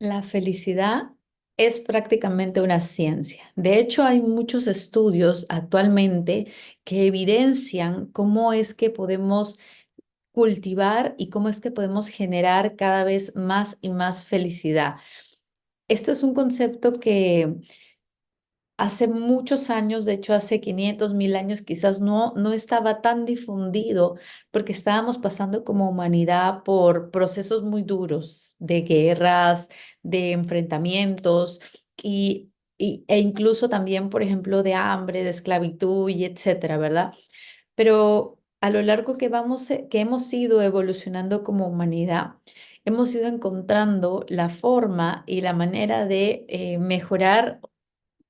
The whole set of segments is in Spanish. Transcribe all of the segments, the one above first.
La felicidad es prácticamente una ciencia. De hecho, hay muchos estudios actualmente que evidencian cómo es que podemos cultivar y cómo es que podemos generar cada vez más y más felicidad. Esto es un concepto que hace muchos años, de hecho hace 500, 1000 años, quizás no estaba tan difundido porque estábamos pasando como humanidad por procesos muy duros de guerras, de enfrentamientos e incluso también, por ejemplo, de hambre, de esclavitud y etcétera, ¿verdad? Pero a lo largo que hemos ido evolucionando como humanidad, hemos ido encontrando la forma y la manera de mejorar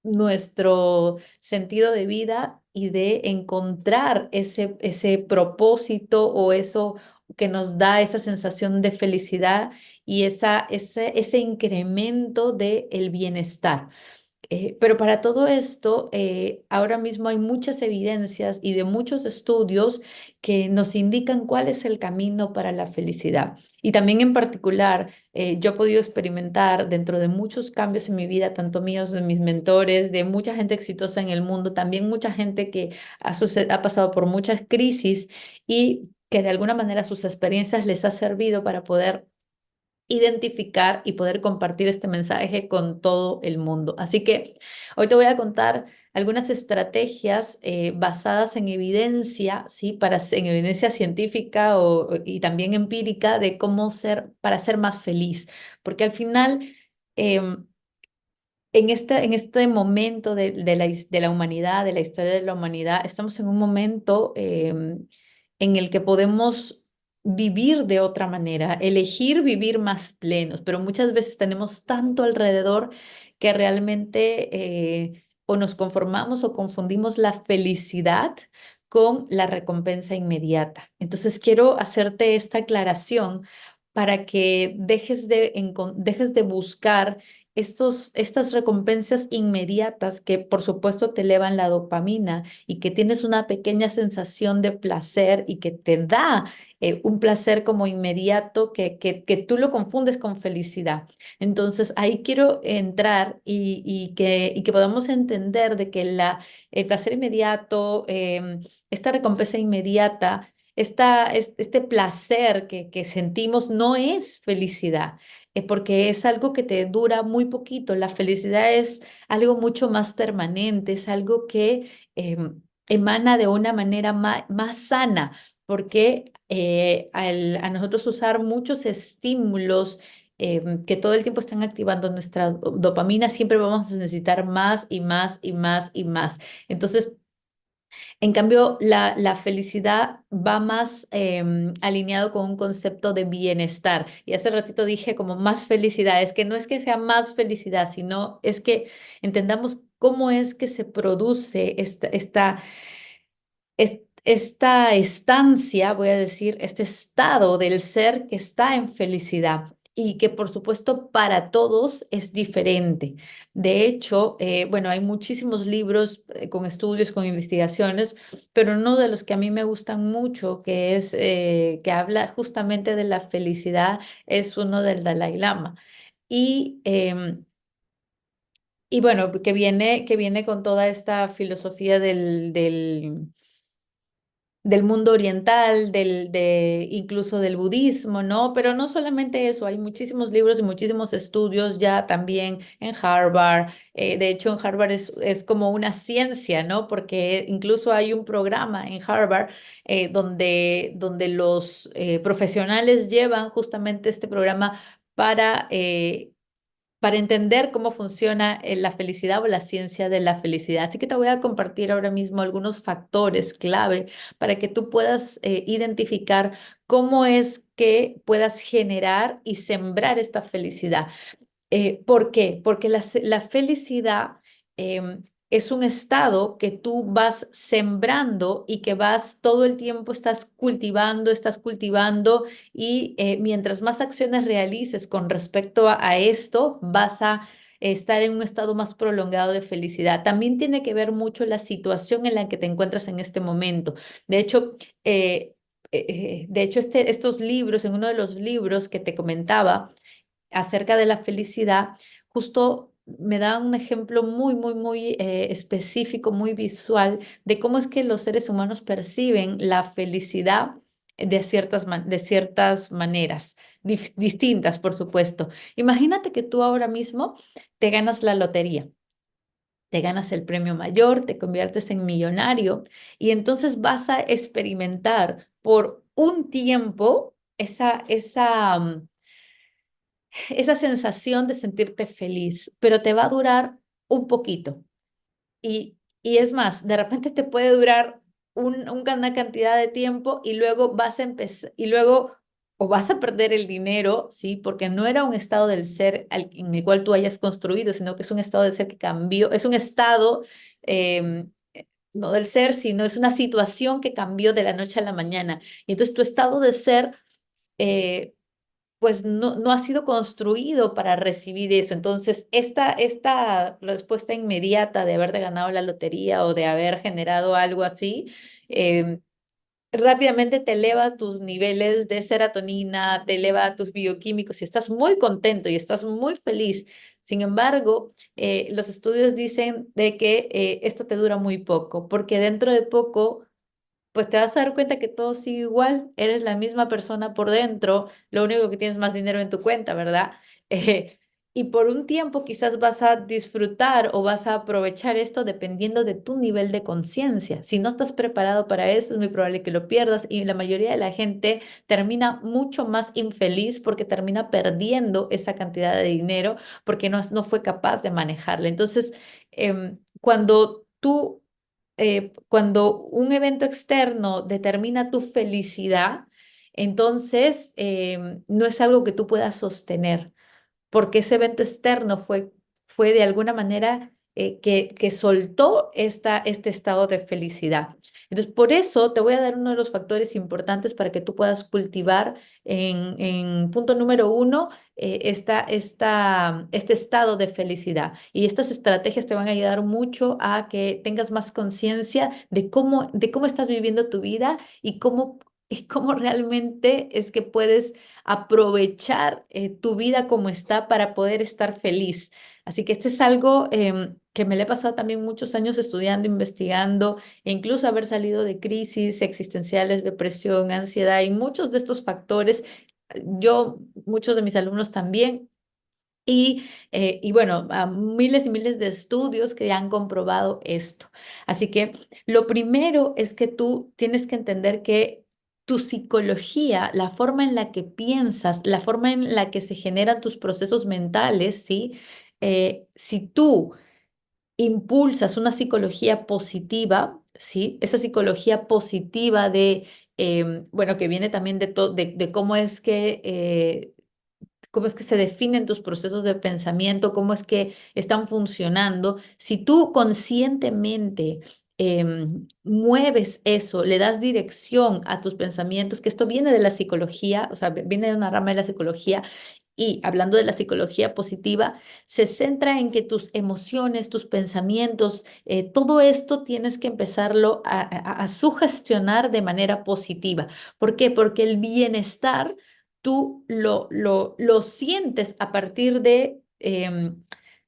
nuestro sentido de vida y de encontrar ese propósito o eso que nos da esa sensación de felicidad y ese incremento de el bienestar. Pero para todo esto, ahora mismo hay muchas evidencias y de muchos estudios que nos indican cuál es el camino para la felicidad. Y también en particular, yo he podido experimentar dentro de muchos cambios en mi vida, tanto míos, de mis mentores, de mucha gente exitosa en el mundo, también mucha gente que ha pasado por muchas crisis y que de alguna manera sus experiencias les ha servido para poder identificar y poder compartir este mensaje con todo el mundo. Así que hoy te voy a contar algunas estrategias basadas en evidencia, ¿sí? En evidencia científica y también empírica de cómo para ser más feliz. Porque al final, em, en este momento de la humanidad, de la historia de la humanidad, estamos en un momento en el que podemos vivir de otra manera, elegir vivir más plenos, pero muchas veces tenemos tanto alrededor que realmente o nos conformamos o confundimos la felicidad con la recompensa inmediata. Entonces quiero hacerte esta aclaración para que dejes de buscar estas recompensas inmediatas que por supuesto te elevan la dopamina y que tienes una pequeña sensación de placer y que te da un placer como inmediato que tú lo confundes con felicidad. Entonces ahí quiero entrar y que podamos entender de que el placer inmediato, esta recompensa inmediata, este placer que sentimos no es felicidad, porque es algo que te dura muy poquito. La felicidad es algo mucho más permanente, es algo que emana de una manera más sana, porque a nosotros usar muchos estímulos que todo el tiempo están activando nuestra dopamina, siempre vamos a necesitar más y más y más y más. Entonces, en cambio, la felicidad va más alineado con un concepto de bienestar. Y hace ratito dije como más felicidad. Es que no es que sea más felicidad, sino es que entendamos cómo es que se produce esta estancia, voy a decir, este estado del ser que está en felicidad y que por supuesto para todos es diferente. De hecho, bueno, hay muchísimos libros con estudios, con investigaciones, pero uno de los que a mí me gustan mucho, que habla justamente de la felicidad, es uno del Dalai Lama. Y, y bueno, que viene con toda esta filosofía del mundo oriental, incluso del budismo, ¿no? Pero no solamente eso, hay muchísimos libros y muchísimos estudios ya también en Harvard. De hecho, en Harvard es como una ciencia, ¿no? Porque incluso hay un programa en Harvard donde los profesionales llevan justamente este programa para... para entender cómo funciona la felicidad o la ciencia de la felicidad. Así que te voy a compartir ahora mismo algunos factores clave para que tú puedas identificar cómo es que puedas generar y sembrar esta felicidad. ¿Por qué? Porque la felicidad es un estado que tú vas sembrando y que vas todo el tiempo estás cultivando y mientras más acciones realices con respecto a esto, vas a estar en un estado más prolongado de felicidad. También tiene que ver mucho la situación en la que te encuentras en este momento. De hecho, estos libros, en uno de los libros que te comentaba, acerca de la felicidad, justo me da un ejemplo muy, muy, muy específico, muy visual de cómo es que los seres humanos perciben la felicidad de ciertas maneras, distintas, por supuesto. Imagínate que tú ahora mismo te ganas la lotería, te ganas el premio mayor, te conviertes en millonario y entonces vas a experimentar por un tiempo esa sensación de sentirte feliz, pero te va a durar un poquito. Y es más, de repente te puede durar una cantidad de tiempo y luego vas a empezar, y luego o vas a perder el dinero, ¿sí? Porque no era un estado del ser en el cual tú hayas construido, sino que es un estado del ser que cambió, es un estado, no del ser, sino es una situación que cambió de la noche a la mañana. Y entonces tu estado de ser eh, pues no ha sido construido para recibir eso. Entonces, esta respuesta inmediata de haberte ganado la lotería o de haber generado algo así, eh, rápidamente te eleva tus niveles de serotonina, te eleva tus bioquímicos y estás muy contento y estás muy feliz. Sin embargo, los estudios dicen de que esto te dura muy poco, porque dentro de poco pues te vas a dar cuenta que todo sigue igual, eres la misma persona por dentro, lo único que tienes más dinero en tu cuenta, ¿verdad? Eh, y por un tiempo quizás vas a disfrutar o vas a aprovechar esto dependiendo de tu nivel de conciencia. Si no estás preparado para eso, es muy probable que lo pierdas y la mayoría de la gente termina mucho más infeliz porque termina perdiendo esa cantidad de dinero porque no fue capaz de manejarla. Entonces, cuando un evento externo determina tu felicidad, entonces no es algo que tú puedas sostener porque ese evento externo fue de alguna manera que soltó este estado de felicidad. Entonces, por eso te voy a dar uno de los factores importantes para que tú puedas cultivar en punto número uno este estado de felicidad. Y estas estrategias te van a ayudar mucho a que tengas más conciencia de cómo estás viviendo tu vida y cómo realmente es que puedes aprovechar tu vida como está para poder estar feliz. Así que este es algo que me le he pasado también muchos años estudiando, investigando, e incluso haber salido de crisis existenciales, depresión, ansiedad y muchos de estos factores. Muchos de mis alumnos también. Y bueno, a miles y miles de estudios que han comprobado esto. Así que lo primero es que tú tienes que entender que tu psicología, la forma en la que piensas, la forma en la que se generan tus procesos mentales, ¿sí? Si tú impulsas una psicología positiva, ¿sí? Esa psicología positiva bueno, que viene también de cómo es que se definen tus procesos de pensamiento, cómo es que están funcionando. Si tú conscientemente mueves eso, le das dirección a tus pensamientos, que esto viene de la psicología, o sea, viene de una rama de la psicología. Y hablando de la psicología positiva, se centra en que tus emociones, tus pensamientos, todo esto tienes que empezarlo a sugestionar de manera positiva. ¿Por qué? Porque el bienestar tú lo sientes a partir de,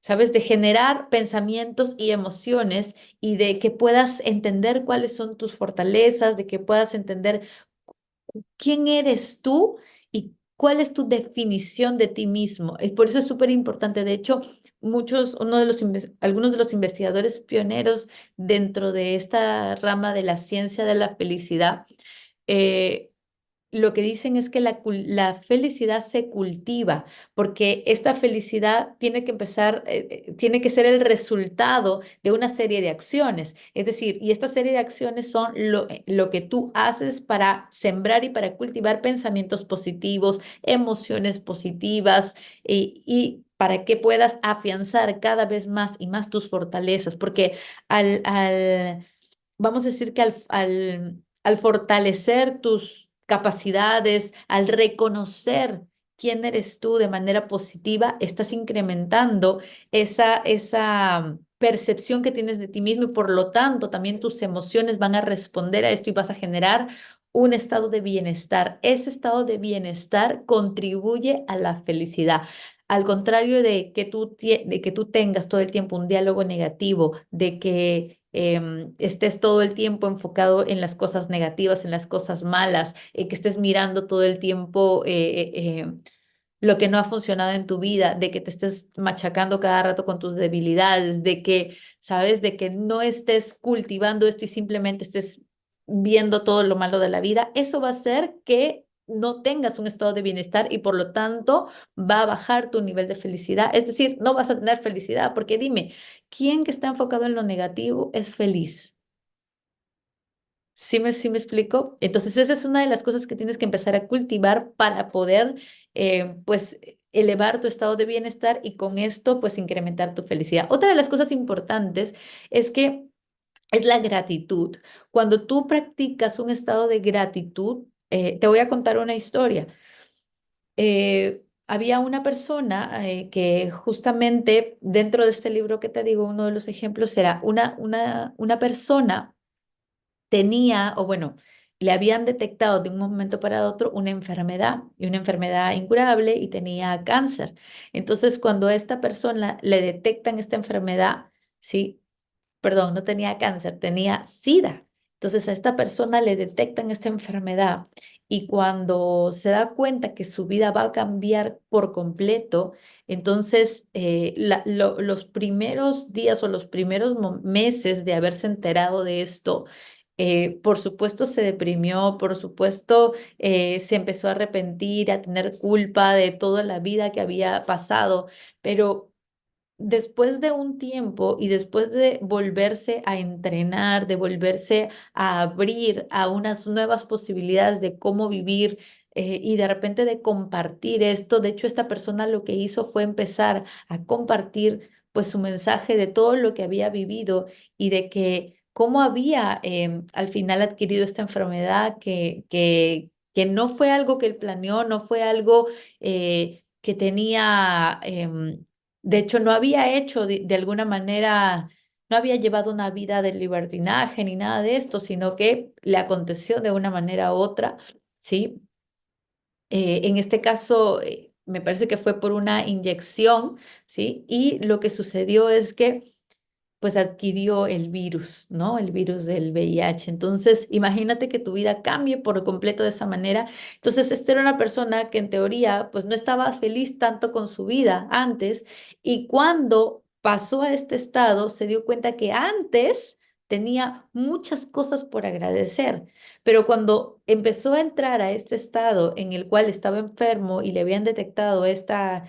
¿sabes? De generar pensamientos y emociones y de que puedas entender cuáles son tus fortalezas, de que puedas entender quién eres tú y cuál es tu definición de ti mismo. Y por eso es súper importante. De hecho, algunos de los investigadores pioneros dentro de esta rama de la ciencia de la felicidad, eh, lo que dicen es que la felicidad se cultiva, porque esta felicidad tiene que empezar, tiene que ser el resultado de una serie de acciones. Es decir, y esta serie de acciones son lo que tú haces para sembrar y para cultivar pensamientos positivos, emociones positivas y para que puedas afianzar cada vez más y más tus fortalezas, porque vamos a decir que al fortalecer tus capacidades, al reconocer quién eres tú de manera positiva, estás incrementando esa percepción que tienes de ti mismo y por lo tanto también tus emociones van a responder a esto y vas a generar un estado de bienestar. Ese estado de bienestar contribuye a la felicidad. Al contrario de que tú tengas todo el tiempo un diálogo negativo, de que estés todo el tiempo enfocado en las cosas negativas, en las cosas malas, que estés mirando todo el tiempo lo que no ha funcionado en tu vida, de que te estés machacando cada rato con tus debilidades, de que, sabes, de que no estés cultivando esto y simplemente estés viendo todo lo malo de la vida, eso va a hacer que no tengas un estado de bienestar y por lo tanto va a bajar tu nivel de felicidad. Es decir, no vas a tener felicidad, porque dime, ¿quién que está enfocado en lo negativo es feliz? ¿Sí me explico? Entonces, esa es una de las cosas que tienes que empezar a cultivar para poder, pues, elevar tu estado de bienestar y con esto, pues, incrementar tu felicidad. Otra de las cosas importantes es que es la gratitud. Cuando tú practicas un estado de gratitud, te voy a contar una historia. Había una persona que justamente dentro de este libro que te digo, uno de los ejemplos era una persona tenía, o bueno, le habían detectado de un momento para otro una enfermedad y una enfermedad incurable y tenía cáncer. Entonces, cuando a esta persona le detectan esta enfermedad, sí, perdón, no tenía cáncer, tenía SIDA. Entonces a esta persona le detectan esta enfermedad y cuando se da cuenta que su vida va a cambiar por completo, entonces los primeros días o los primeros meses de haberse enterado de esto, por supuesto se deprimió, por supuesto se empezó a arrepentir, a tener culpa de toda la vida que había pasado, pero después de un tiempo y después de volverse a entrenar, de volverse a abrir a unas nuevas posibilidades de cómo vivir y de repente de compartir esto, de hecho esta persona lo que hizo fue empezar a compartir pues su mensaje de todo lo que había vivido y de que cómo había al final adquirido esta enfermedad que no fue algo que él planeó, no fue algo que tenía de hecho, no había hecho de alguna manera, no había llevado una vida de libertinaje ni nada de esto, sino que le aconteció de una manera u otra, ¿sí? En este caso, me parece que fue por una inyección, ¿sí? Y lo que sucedió es que pues adquirió el virus, ¿no? El virus del VIH. Entonces, imagínate que tu vida cambie por completo de esa manera. Entonces, esta era una persona que en teoría, pues no estaba feliz tanto con su vida antes y cuando pasó a este estado, se dio cuenta que antes tenía muchas cosas por agradecer, pero cuando empezó a entrar a este estado en el cual estaba enfermo y le habían detectado esta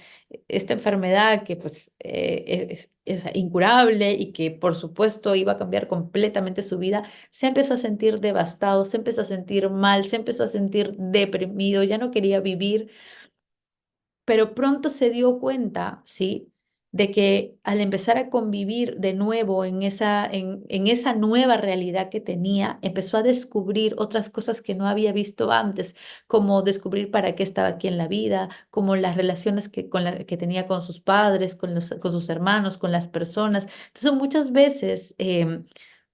enfermedad que pues es incurable y que por supuesto iba a cambiar completamente su vida, se empezó a sentir devastado, se empezó a sentir mal, se empezó a sentir deprimido, ya no quería vivir, pero pronto se dio cuenta, ¿sí? De que al empezar a convivir de nuevo en esa nueva realidad que tenía, empezó a descubrir otras cosas que no había visto antes, como descubrir para qué estaba aquí en la vida, como las relaciones que tenía con sus padres, con sus hermanos, con las personas. Entonces, muchas veces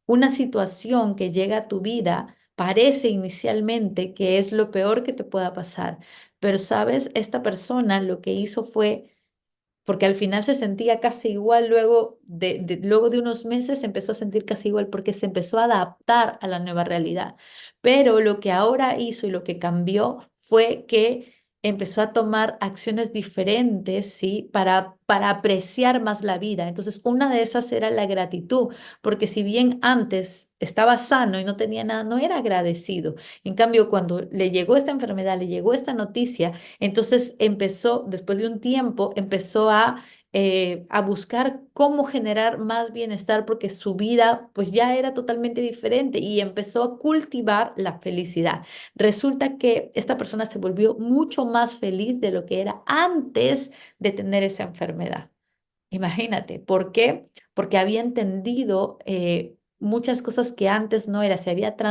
una situación que llega a tu vida parece inicialmente que es lo peor que te pueda pasar, pero sabes, esta persona lo que hizo fue, porque al final se sentía casi igual, luego de unos meses se empezó a sentir casi igual porque se empezó a adaptar a la nueva realidad. Pero lo que ahora hizo y lo que cambió fue que empezó a tomar acciones diferentes, ¿sí? Para apreciar más la vida. Entonces, una de esas era la gratitud, porque si bien antes estaba sano y no tenía nada, no era agradecido. En cambio, cuando le llegó esta enfermedad, le llegó esta noticia, entonces empezó, después de un tiempo, empezó a buscar cómo generar más bienestar porque su vida pues ya era totalmente diferente y empezó a cultivar la felicidad. Resulta que esta persona se volvió mucho más feliz de lo que era antes de tener esa enfermedad. Imagínate, ¿por qué? Porque había entendido muchas cosas que antes no era,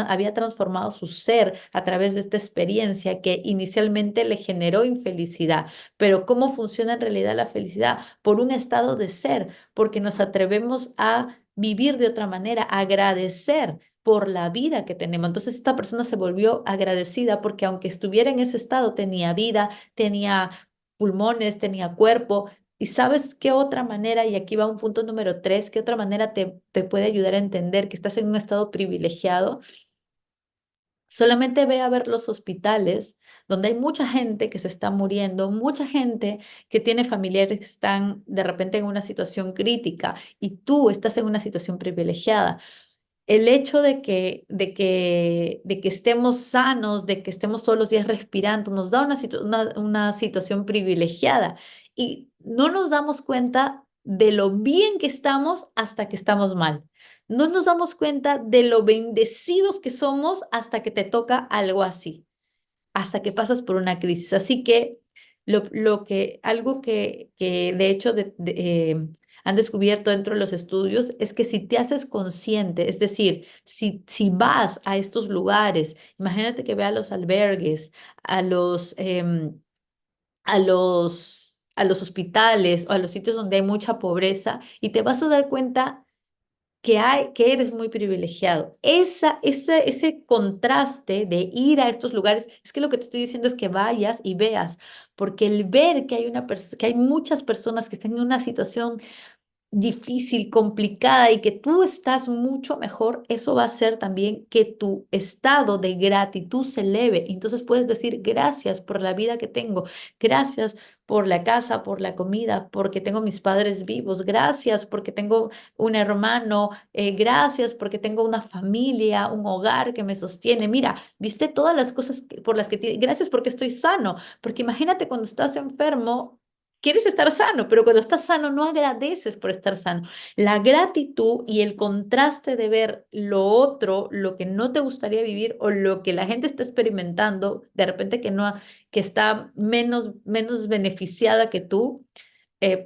había transformado su ser a través de esta experiencia que inicialmente le generó infelicidad. Pero ¿cómo funciona en realidad la felicidad? Por un estado de ser, porque nos atrevemos a vivir de otra manera, a agradecer. por la vida que tenemos. Entonces esta persona se volvió agradecida porque aunque estuviera en ese estado, tenía vida, tenía pulmones, tenía cuerpo. ¿Y sabes qué otra manera? Y aquí va un punto número 3, ¿qué otra manera te puede ayudar a entender que estás en un estado privilegiado? Solamente ve a ver los hospitales donde hay mucha gente que se está muriendo, mucha gente que tiene familiares que están de repente en una situación crítica y tú estás en una situación privilegiada. El hecho de que estemos sanos, de que estemos todos los días respirando, nos da una situación privilegiada y no nos damos cuenta de lo bien que estamos hasta que estamos mal. No nos damos cuenta de lo bendecidos que somos hasta que te toca algo así, hasta que pasas por una crisis. Así que algo que de hecho han descubierto dentro de los estudios es que si te haces consciente, es decir, si vas a estos lugares, imagínate que ve a los albergues, a los hospitales o a los sitios donde hay mucha pobreza y te vas a dar cuenta que eres muy privilegiado. Ese contraste de ir a estos lugares, es que lo que te estoy diciendo es que vayas y veas, porque el ver que hay muchas personas que están en una situación difícil, complicada y que tú estás mucho mejor, eso va a hacer también que tu estado de gratitud se eleve. Entonces puedes decir gracias por la vida que tengo, gracias por la casa, por la comida, porque tengo mis padres vivos, gracias porque tengo un hermano, gracias porque tengo una familia, un hogar que me sostiene. Mira, viste todas las cosas por las que gracias porque estoy sano, porque imagínate cuando estás enfermo. Quieres estar sano, pero cuando estás sano no agradeces por estar sano. La gratitud y el contraste de ver lo otro, lo que no te gustaría vivir o lo que la gente está experimentando, de repente que está menos beneficiada que tú,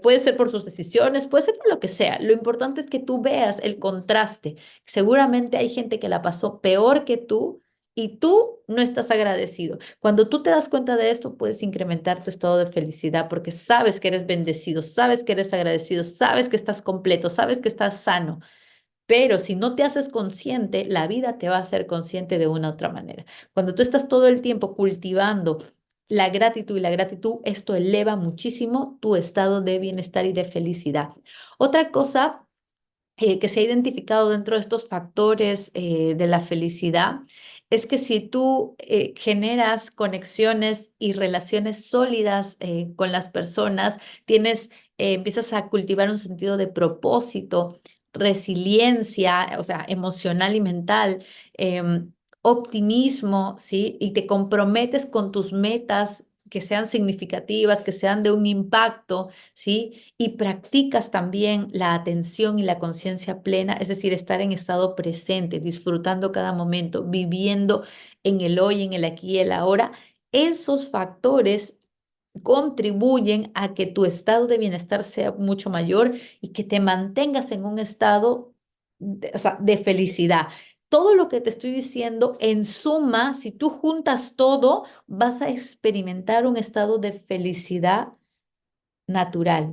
puede ser por sus decisiones, puede ser por lo que sea. Lo importante es que tú veas el contraste. Seguramente hay gente que la pasó peor que tú y tú no estás agradecido. Cuando tú te das cuenta de esto, puedes incrementar tu estado de felicidad porque sabes que eres bendecido, sabes que eres agradecido, sabes que estás completo, sabes que estás sano. Pero si no te haces consciente, la vida te va a hacer consciente de una u otra manera. Cuando tú estás todo el tiempo cultivando la gratitud y la gratitud, esto eleva muchísimo tu estado de bienestar y de felicidad. Otra cosa que se ha identificado dentro de estos factores de la felicidad es que si tú generas conexiones y relaciones sólidas con las personas, empiezas a cultivar un sentido de propósito, resiliencia, o sea, emocional y mental, optimismo, ¿sí? Y te comprometes con tus metas que sean significativas, que sean de un impacto, ¿sí? Y practicas también la atención y la conciencia plena, es decir, estar en estado presente, disfrutando cada momento, viviendo en el hoy, en el aquí y el ahora. Esos factores contribuyen a que tu estado de bienestar sea mucho mayor y que te mantengas en un estado o sea, de felicidad. Todo lo que te estoy diciendo, en suma, si tú juntas todo, vas a experimentar un estado de felicidad natural.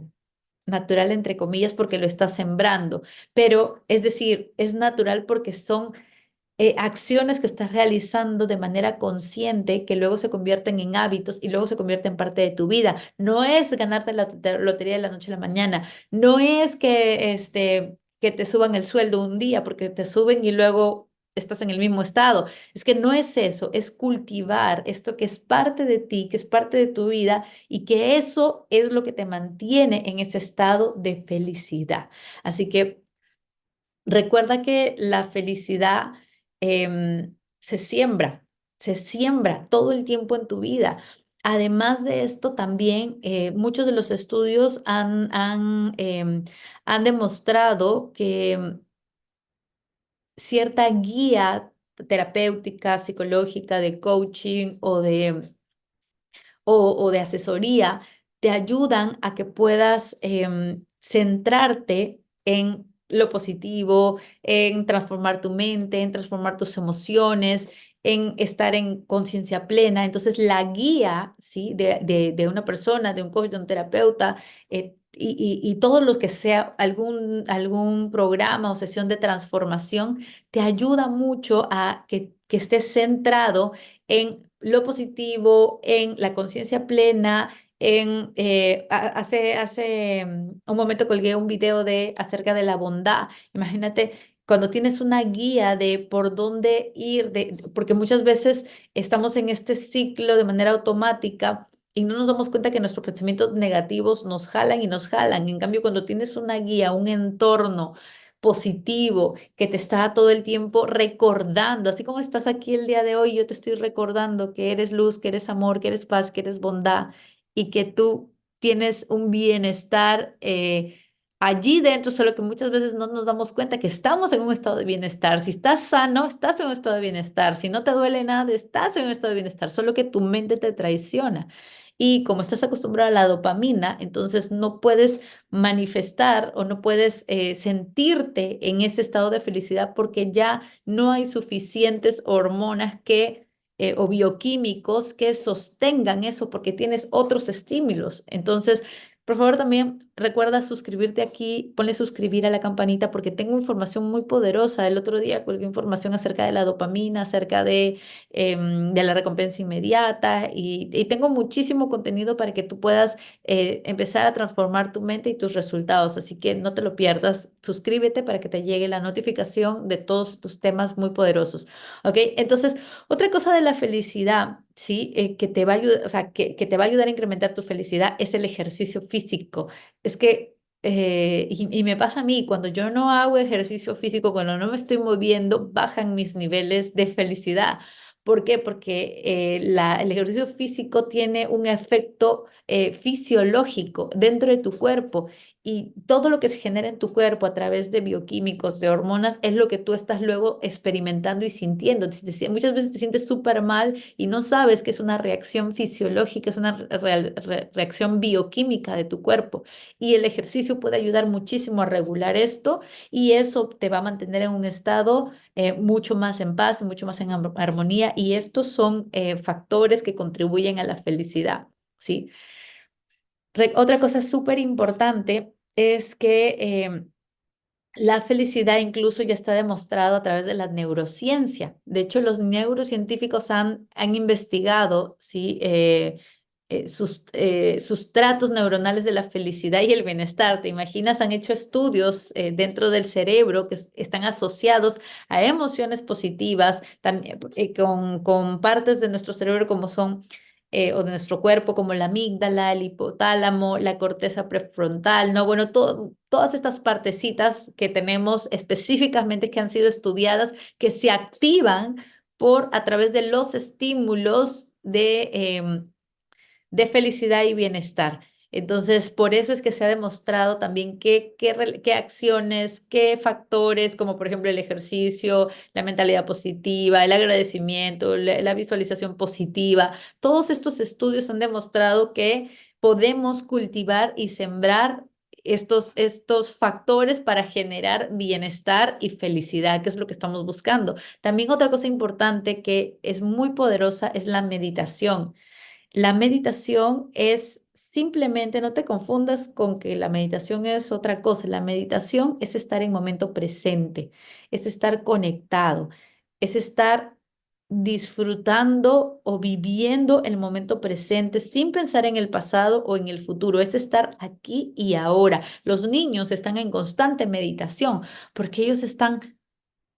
Natural entre comillas porque lo estás sembrando, pero es decir, es natural porque son acciones que estás realizando de manera consciente que luego se convierten en hábitos y luego se convierten en parte de tu vida. No es ganarte la lotería de la noche a la mañana, no es que te suban el sueldo un día porque te suben y luego estás en el mismo estado. Es que no es eso, es cultivar esto que es parte de ti, que es parte de tu vida y que eso es lo que te mantiene en ese estado de felicidad. Así que recuerda que la felicidad se siembra todo el tiempo en tu vida. Además de esto, también muchos de los estudios han demostrado que cierta guía terapéutica, psicológica, de coaching o de asesoría te ayudan a que puedas centrarte en lo positivo, en transformar tu mente, en transformar tus emociones, en estar en conciencia plena. Entonces, la guía, ¿sí? de una persona, de un coach, de un terapeuta, y todo lo que sea algún programa o sesión de transformación te ayuda mucho a que estés centrado en lo positivo, en la conciencia plena. Hace un momento colgué un video acerca de la bondad. Imagínate cuando tienes una guía de por dónde ir, porque muchas veces estamos en este ciclo de manera automática y no nos damos cuenta que nuestros pensamientos negativos nos jalan y nos jalan. En cambio, cuando tienes una guía, un entorno positivo que te está todo el tiempo recordando, así como estás aquí el día de hoy, yo te estoy recordando que eres luz, que eres amor, que eres paz, que eres bondad y que tú tienes un bienestar. Allí dentro, solo que muchas veces no nos damos cuenta que estamos en un estado de bienestar. Si estás sano, estás en un estado de bienestar. Si no te duele nada, estás en un estado de bienestar, solo que tu mente te traiciona. Y como estás acostumbrado a la dopamina, entonces no puedes manifestar o no puedes sentirte en ese estado de felicidad porque ya no hay suficientes hormonas o bioquímicos que sostengan eso porque tienes otros estímulos. Entonces, por favor, también recuerda suscribirte aquí, ponle suscribir a la campanita porque tengo información muy poderosa. El otro día colgué información acerca de la dopamina, acerca de la recompensa inmediata y tengo muchísimo contenido para que tú puedas empezar a transformar tu mente y tus resultados. Así que no te lo pierdas. Suscríbete para que te llegue la notificación de todos estos temas muy poderosos. ¿Ok? Entonces, otra cosa de la felicidad, ¿sí? Que te va a ayudar, o sea, que te va a ayudar a incrementar tu felicidad es el ejercicio físico. Es que, y me pasa a mí, cuando yo no hago ejercicio físico, cuando no me estoy moviendo, bajan mis niveles de felicidad. ¿Por qué? Porque el ejercicio físico tiene un efecto fisiológico dentro de tu cuerpo y todo lo que se genera en tu cuerpo a través de bioquímicos, de hormonas, es lo que tú estás luego experimentando y sintiendo. Muchas veces te sientes súper mal y no sabes que es una reacción fisiológica, es una reacción bioquímica de tu cuerpo. Y el ejercicio puede ayudar muchísimo a regular esto y eso te va a mantener en un estado mucho más en paz, mucho más en armonía. Y estos son factores que contribuyen a la felicidad, ¿sí? Otra cosa súper importante es que la felicidad incluso ya está demostrado a través de la neurociencia. De hecho, los neurocientíficos han investigado, ¿sí? Sustratos neuronales de la felicidad y el bienestar. ¿Te imaginas? Han hecho estudios dentro del cerebro que están asociados a emociones positivas, también con partes de nuestro cerebro como son o de nuestro cuerpo como la amígdala, el hipotálamo, la corteza prefrontal, ¿no? Bueno, todas estas partecitas que tenemos específicamente que han sido estudiadas, que se activan a través de los estímulos de felicidad y bienestar. Entonces, por eso es que se ha demostrado también qué acciones, qué factores, como por ejemplo el ejercicio, la mentalidad positiva, el agradecimiento, la visualización positiva, todos estos estudios han demostrado que podemos cultivar y sembrar estos factores para generar bienestar y felicidad, que es lo que estamos buscando. También otra cosa importante que es muy poderosa es la meditación. La meditación es simplemente, no te confundas con que la meditación es otra cosa. La meditación es estar en momento presente, es estar conectado, es estar disfrutando o viviendo el momento presente sin pensar en el pasado o en el futuro. Es estar aquí y ahora. Los niños están en constante meditación porque ellos están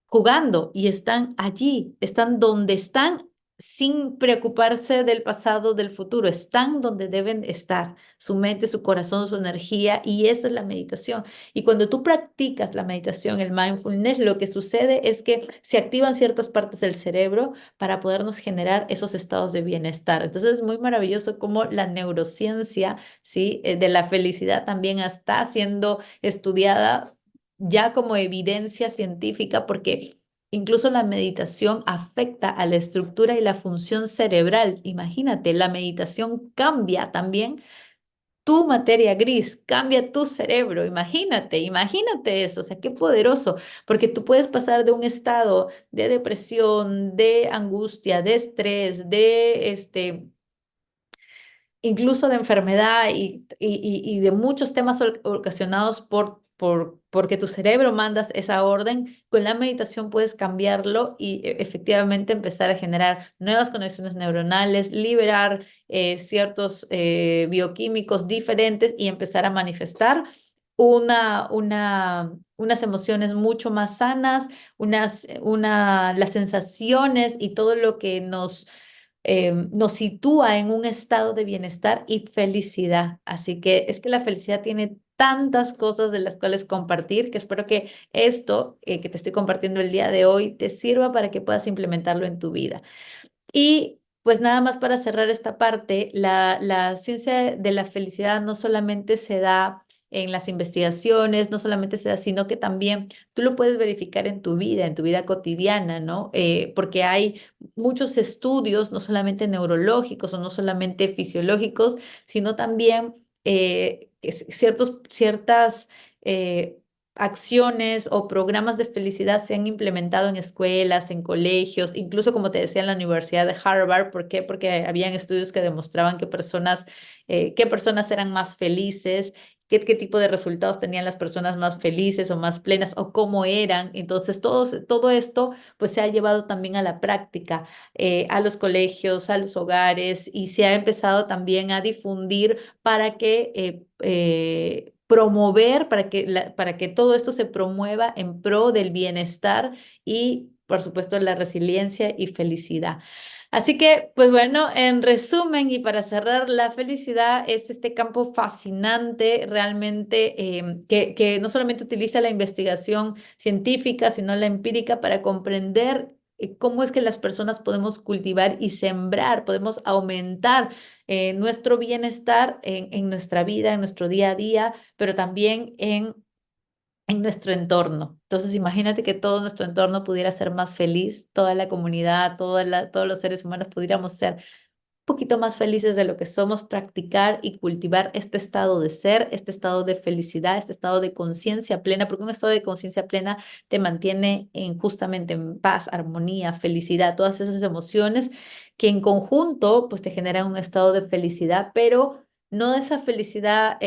jugando y están allí, están donde están sin preocuparse del pasado, del futuro, están donde deben estar, su mente, su corazón, su energía, y esa es la meditación. Y cuando tú practicas la meditación, el mindfulness, lo que sucede es que se activan ciertas partes del cerebro para podernos generar esos estados de bienestar. Entonces es muy maravilloso cómo la neurociencia, ¿sí? De la felicidad también está siendo estudiada ya como evidencia científica, porque incluso la meditación afecta a la estructura y la función cerebral. Imagínate, la meditación cambia también tu materia gris, cambia tu cerebro. Imagínate eso, o sea, qué poderoso, porque tú puedes pasar de un estado de depresión, de angustia, de estrés, incluso de enfermedad y de muchos temas ocasionados porque tu cerebro mandas esa orden, con la meditación puedes cambiarlo y efectivamente empezar a generar nuevas conexiones neuronales, liberar ciertos bioquímicos diferentes y empezar a manifestar unas emociones mucho más sanas, las sensaciones y todo lo que nos sitúa en un estado de bienestar y felicidad. Así que es que la felicidad tiene tantas cosas de las cuales compartir, que espero que esto que te estoy compartiendo el día de hoy te sirva para que puedas implementarlo en tu vida. Y pues nada más para cerrar esta parte, la ciencia de la felicidad no solamente se da en las investigaciones, no solamente se da, sino que también tú lo puedes verificar en tu vida cotidiana, ¿no? Porque hay muchos estudios, no solamente neurológicos o no solamente fisiológicos, sino también ciertas acciones o programas de felicidad se han implementado en escuelas, en colegios, incluso como te decía en la Universidad de Harvard. ¿Por qué? Porque habían estudios que demostraban qué personas eran más felices, qué tipo de resultados tenían las personas más felices o más plenas o cómo eran. Entonces, todo esto pues se ha llevado también a la práctica, a los colegios, a los hogares y se ha empezado también a difundir para que promover, para que todo esto se promueva en pro del bienestar y, por supuesto, la resiliencia y felicidad. Así que, pues bueno, en resumen y para cerrar, la felicidad es este campo fascinante realmente que no solamente utiliza la investigación científica, sino la empírica para comprender cómo es que las personas podemos cultivar y sembrar, podemos aumentar nuestro bienestar en nuestra vida, en nuestro día a día, pero también en nuestro entorno. Entonces, imagínate que todo nuestro entorno pudiera ser más feliz, toda la comunidad, todos los seres humanos pudiéramos ser poquito más felices de lo que somos, practicar y cultivar este estado de ser, este estado de felicidad, este estado de conciencia plena, porque un estado de conciencia plena te mantiene justamente en paz, armonía, felicidad, todas esas emociones que en conjunto pues te generan un estado de felicidad, pero no de esa felicidad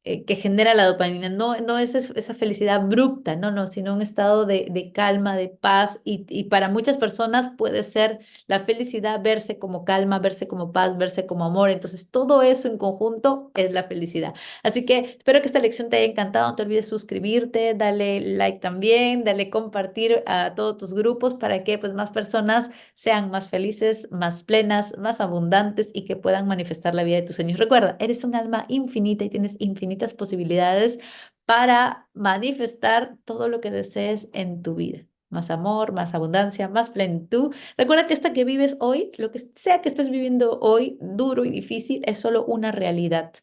que genera la dopamina, no es esa felicidad abrupta, no, sino un estado de calma, de paz y para muchas personas puede ser la felicidad, verse como calma, verse como paz, verse como amor. Entonces, todo eso en conjunto es la felicidad. Así que espero que esta lección te haya encantado. No te olvides suscribirte, dale like también, dale compartir a todos tus grupos para que pues, más personas sean más felices, más plenas, más abundantes y que puedan manifestar la vida de tus sueños. Recuerda, eres un alma infinita y tienes infinitas posibilidades para manifestar todo lo que desees en tu vida. Más amor, más abundancia, más plenitud. Recuerda que esta que vives hoy, lo que sea que estés viviendo hoy, duro y difícil, es solo una realidad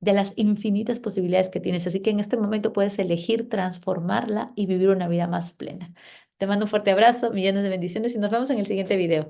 de las infinitas posibilidades que tienes. Así que en este momento puedes elegir transformarla y vivir una vida más plena. Te mando un fuerte abrazo, millones de bendiciones y nos vemos en el siguiente video.